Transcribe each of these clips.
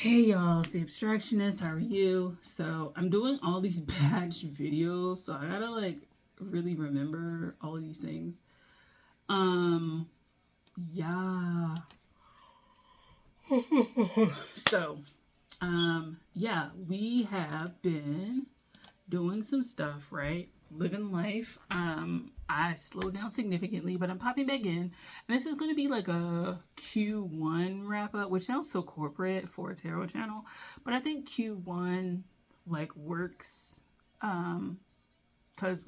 Hey y'all, it's the Abstractionist. How are you? So I'm doing all these batch videos, so I gotta really remember all of these things. Um, yeah. So, yeah, we have been doing some stuff, right? Living life. I slowed down significantly, but I'm popping back in. And this is going to be like a Q1 wrap up, which sounds so corporate for a tarot channel, but I think Q1 works cuz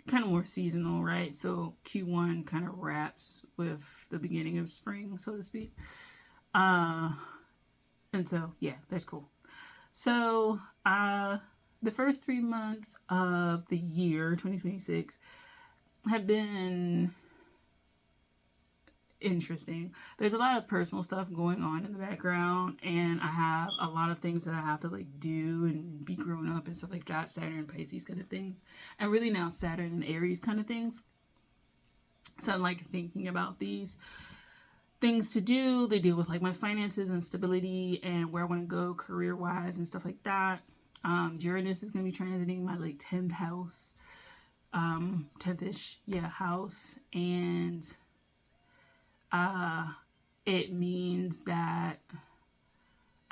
kind of more seasonal, right? So Q1 kind of wraps with the beginning of spring, so to speak. Uh and so yeah, that's cool. So, the first 3 months of the year 2026 have been interesting. There's a lot of personal stuff going on in the background, and I have a lot of things that I have to do and be grown up and stuff like that. Saturn, Pisces kind of things, and really now Saturn and Aries kind of things. So I'm thinking about these things to do. They deal with my finances and stability and where I want to go career wise and stuff like that. Uranus is going to be transiting my 10th house, 10th ish, yeah, house. And it means that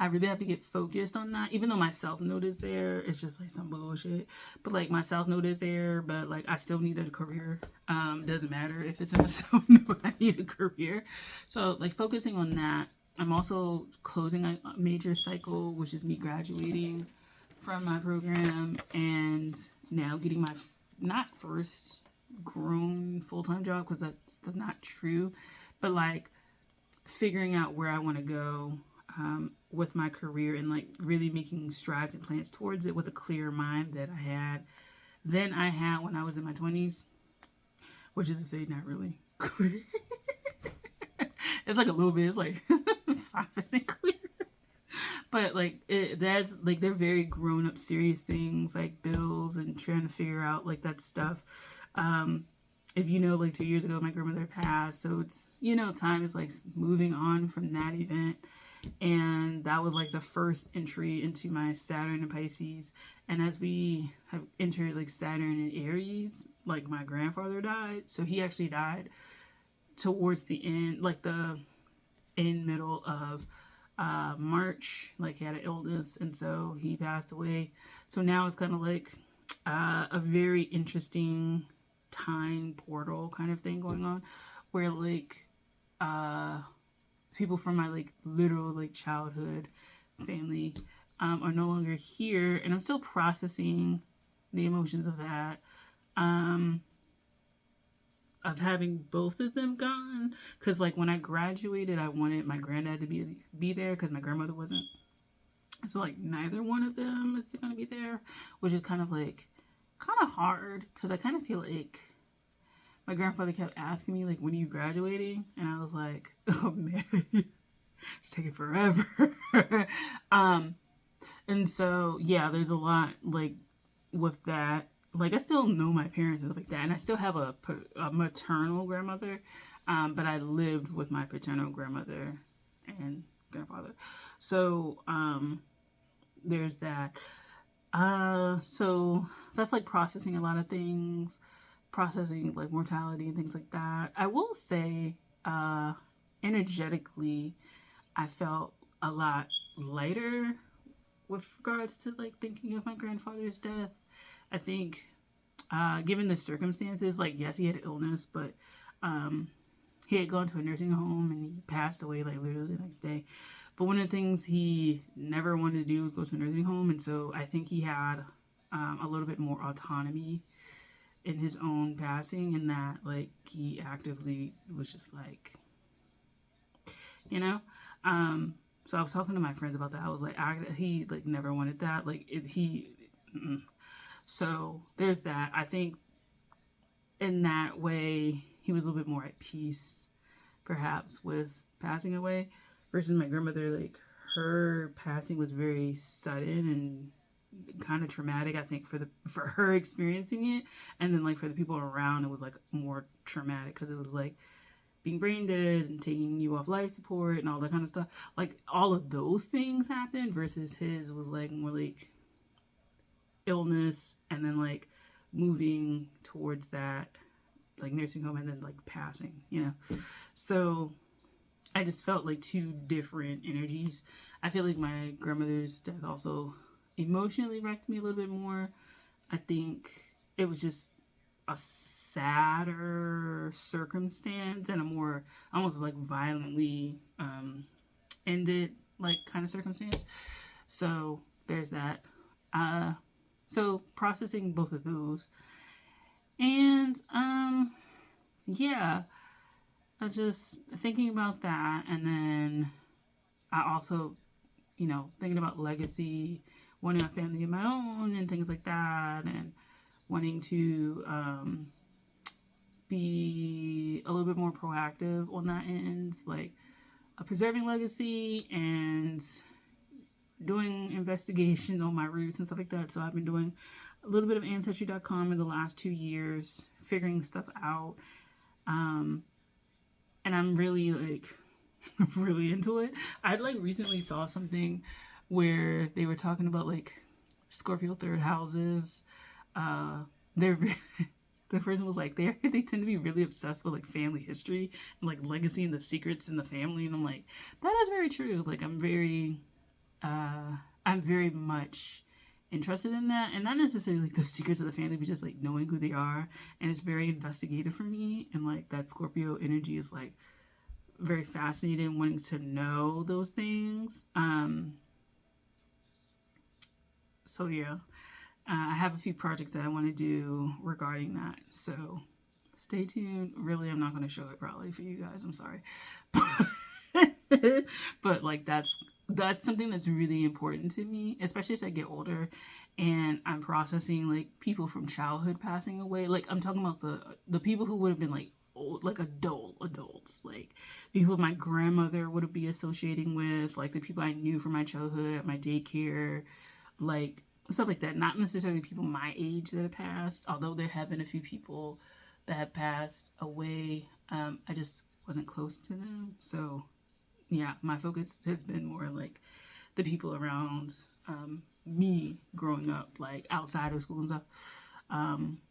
I really have to get focused on that. Even though my south node is there, it's just some bullshit. But my south node is there, but I still need a career. Doesn't matter if it's in my south node, I need a career. So focusing on that. I'm also closing a major cycle, which is me graduating from my program and now getting my not first grown full-time job, because that's not true, but figuring out where I want to go with my career and really making strides and plans towards it with a clear mind that I had when I was in my 20s, which is to say not really clear. It's a little bit, it's 5% clear, but that's they're very grown up serious things like bills and trying to figure out that stuff. If 2 years ago my grandmother passed, so it's time is moving on from that event. And that was the first entry into my Saturn and Pisces. And as we have entered Saturn and Aries, my grandfather died. So he actually died towards the end, the end middle of March. He had an illness, and so he passed away. So now it's kind of a very interesting time portal kind of thing going on, where people from my literal childhood family are no longer here, and I'm still processing the emotions of that, of having both of them gone. Because when I graduated, I wanted my granddad to be there because my grandmother wasn't. So neither one of them is gonna be there, which is kind of hard, because I kind of feel my grandfather kept asking me when are you graduating, and I was like, oh man, it's taking forever. And so yeah, there's a lot with that. I still know my parents and stuff like that, and I still have a maternal grandmother, but I lived with my paternal grandmother and grandfather. So there's that. So that's processing a lot of things, processing mortality and things like that. I will say, energetically, I felt a lot lighter with regards to thinking of my grandfather's death. I think, given the circumstances, yes, he had illness, but he had gone to a nursing home and he passed away literally the next day. But one of the things he never wanted to do was go to a nursing home, and so I think he had a little bit more autonomy in his own passing, in that he actively was just you know. So I was talking to my friends about that. I was he never wanted that. So there's that. I think in that way he was a little bit more at peace, perhaps, with passing away, versus my grandmother. Her passing was very sudden and kind of traumatic, I think, for her experiencing it, and then for the people around, it was more traumatic, because it was being brain dead and taking you off life support and all that kind of stuff. Like all of those things happened versus his was like more like illness and then like moving towards that like nursing home and then like passing, you know. So I just felt like two different energies. I feel like my grandmother's death also emotionally wrecked me a little bit more. I think it was just a sadder circumstance and a more almost like violently ended like kind of circumstance. So there's that. So processing both of those. And yeah, I just thinking about that, and then I also, you know, thinking about legacy, wanting a family of my own, and things like that, and wanting to be a little bit more proactive on that end, like preserving legacy and doing investigation on my roots and stuff like that. So I've been doing a little bit of Ancestry.com in the last 2 years, figuring stuff out. And I'm really like really into it. I like recently saw something where they were talking about like Scorpio third houses. They're the person was like they tend to be really obsessed with like family history and like legacy and the secrets in the family, and I'm like, that is very true. Like I'm very much interested in that, and not necessarily like the secrets of the family, but just like knowing who they are, and it's very investigative for me, and like that Scorpio energy is like very fascinating, wanting to know those things. So yeah, I have a few projects that I want to do regarding that, so stay tuned. Really, I'm not going to show it probably for you guys, I'm sorry. But like that's something that's really important to me, especially as I get older and I'm processing like people from childhood passing away. Like I'm talking about the people who would have been like old, like adults, like people my grandmother would be associating with, like the people I knew from my childhood at my daycare, like stuff like that. Not necessarily people my age that have passed, although there have been a few people that have passed away. I just wasn't close to them, so yeah, my focus has been more like the people around me growing up, like outside of school and stuff,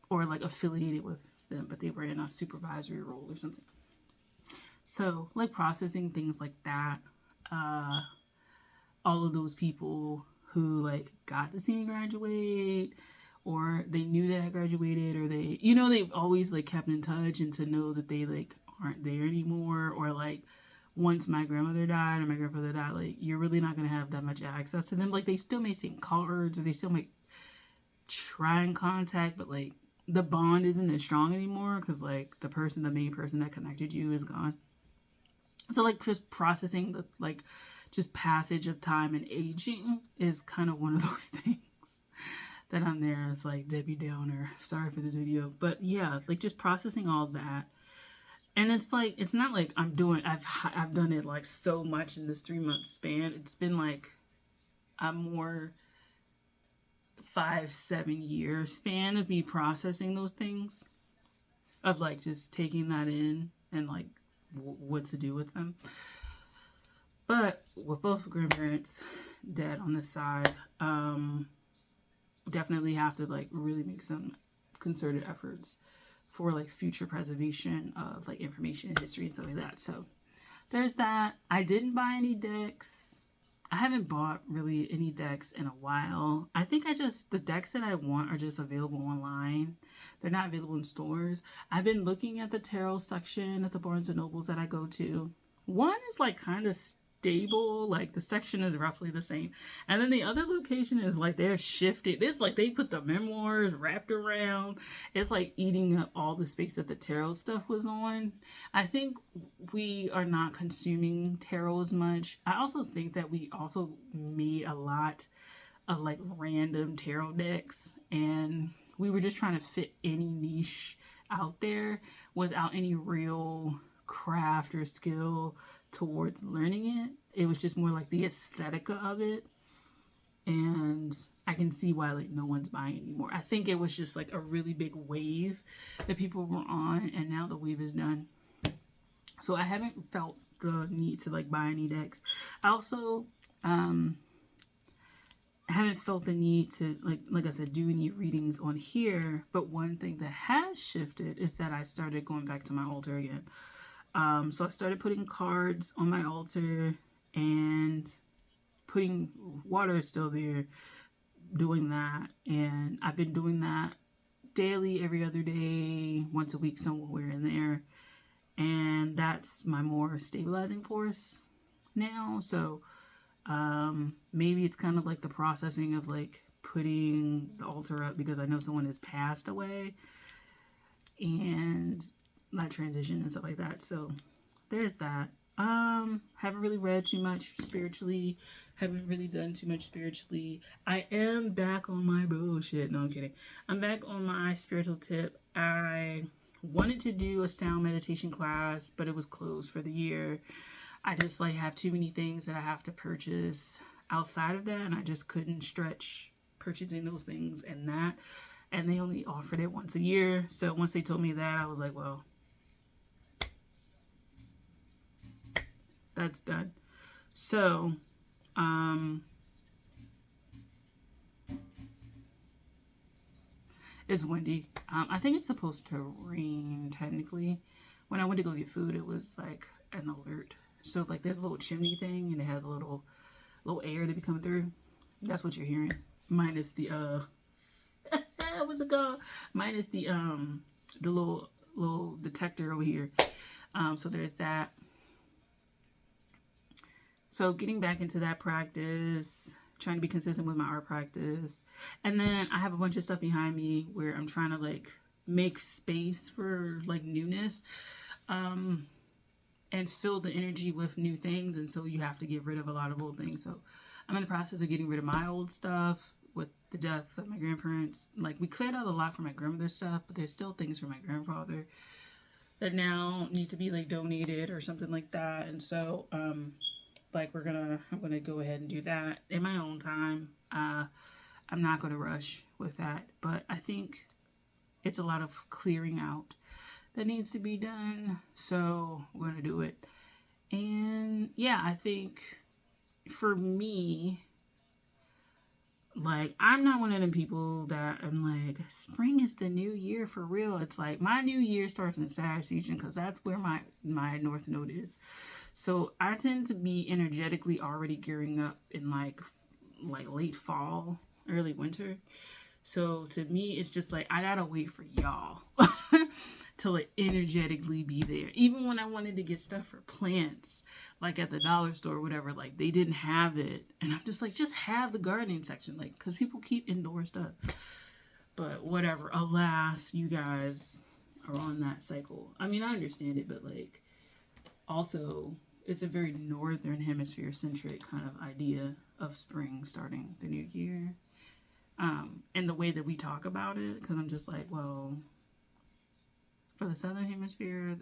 or like affiliated with them, but they were in a supervisory role or something. So like processing things like that, all of those people who like got to see me graduate, or they knew that I graduated, or they, you know, they've always like kept in touch, and to know that they like aren't there anymore, or like once my grandmother died or my grandfather died, like you're really not going to have that much access to them. Like they still may send cards, or they still may try and contact, but like the bond isn't as strong anymore because like the main person that connected you is gone. So like just processing the like just passage of time and aging is kind of one of those things that I'm there. It's like Debbie Downer, sorry for this video, but yeah, like just processing all that. And it's like, it's not like I've done it like so much in this 3-month span. It's been like a more 5-7 year span of me processing those things, of like just taking that in and like what to do with them. But with both grandparents dead on this side, definitely have to like really make some concerted efforts for like future preservation of like information, history, and stuff like that. So there's that. I didn't buy any decks. I haven't bought really any decks in a while. I think the decks that I want are just available online. They're not available in stores. I've been looking at the tarot section at the Barnes and Nobles that I go to. One is like kind of stable, like the section is roughly the same, and then the other location is like they're shifted. This like they put the memoirs wrapped around. It's like eating up all the space that the tarot stuff was on. I think we are not consuming tarot as much. I also think that we also made a lot of like random tarot decks, and we were just trying to fit any niche out there without any real craft or skill towards learning it. It was just more like the aesthetic of it, and I can see why like no one's buying anymore. I think it was just like a really big wave that people were on, and now the wave is done. So I haven't felt the need to like buy any decks. I also haven't felt the need to like I said, do any readings on here. But one thing that has shifted is that I started going back to my altar again. So I started putting cards on my altar and putting water is still there, doing that. And I've been doing that daily, every other day, once a week, somewhere in there. And that's my more stabilizing force now. So maybe it's kind of like the processing of like putting the altar up because I know someone has passed away and that transition and stuff like that. So there's that. Haven't really read too much spiritually. Haven't really done too much spiritually. I am back on my bullshit. No, I'm kidding. I'm back on my spiritual tip. I wanted to do a sound meditation class, but it was closed for the year. I just like have too many things that I have to purchase outside of that, and I just couldn't stretch purchasing those things and that. And they only offered it once a year. So once they told me that, I was like, well, that's done. So, it's windy. I think it's supposed to rain technically. When I went to go get food, it was like an alert. So like there's a little chimney thing and it has a little air to be coming through. That's what you're hearing. Minus the what's it called? Minus the little detector over here. So there's that. So getting back into that practice, trying to be consistent with my art practice. And then I have a bunch of stuff behind me where I'm trying to like make space for like newness. And fill the energy with new things. And so you have to get rid of a lot of old things. So I'm in the process of getting rid of my old stuff with the death of my grandparents. Like we cleared out a lot for my grandmother's stuff, but there's still things for my grandfather that now need to be like donated or something like that. And so, like I'm gonna go ahead and do that in my own time. I'm not gonna rush with that, but I think it's a lot of clearing out that needs to be done. So we're gonna do it. And yeah, I think for me, like I'm not one of them people that I'm like, spring is the new year for real. It's like my new year starts in Sag season because that's where my North Node is. So I tend to be energetically already gearing up in like late fall, early winter. So to me, it's just like I gotta wait for y'all to like energetically be there. Even when I wanted to get stuff for plants, like at the dollar store or whatever, like they didn't have it. And I'm just like, just have the gardening section, like, because people keep indoor stuff. But whatever, alas, you guys are on that cycle. I mean, I understand it, but like, also, it's a very northern hemisphere centric kind of idea of spring starting the new year. And the way that we talk about it, because I'm just like, well, for the southern hemisphere,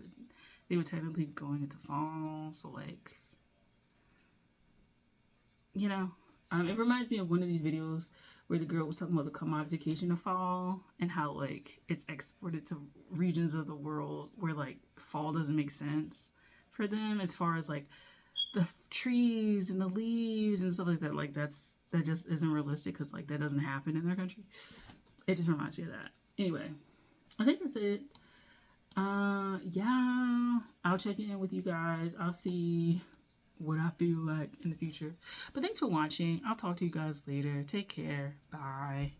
they were technically going into fall. So, like, you know, it reminds me of one of these videos where the girl was talking about the commodification of fall and how, like, it's exported to regions of the world where, like, fall doesn't make sense for them as far as, like, the trees and the leaves and stuff like that. Like, that just isn't realistic because, like, that doesn't happen in their country. It just reminds me of that. Anyway, I think that's it. Yeah, I'll check in with you guys. I'll see what I feel like in the future. But thanks for watching. I'll talk to you guys later. Take care. Bye.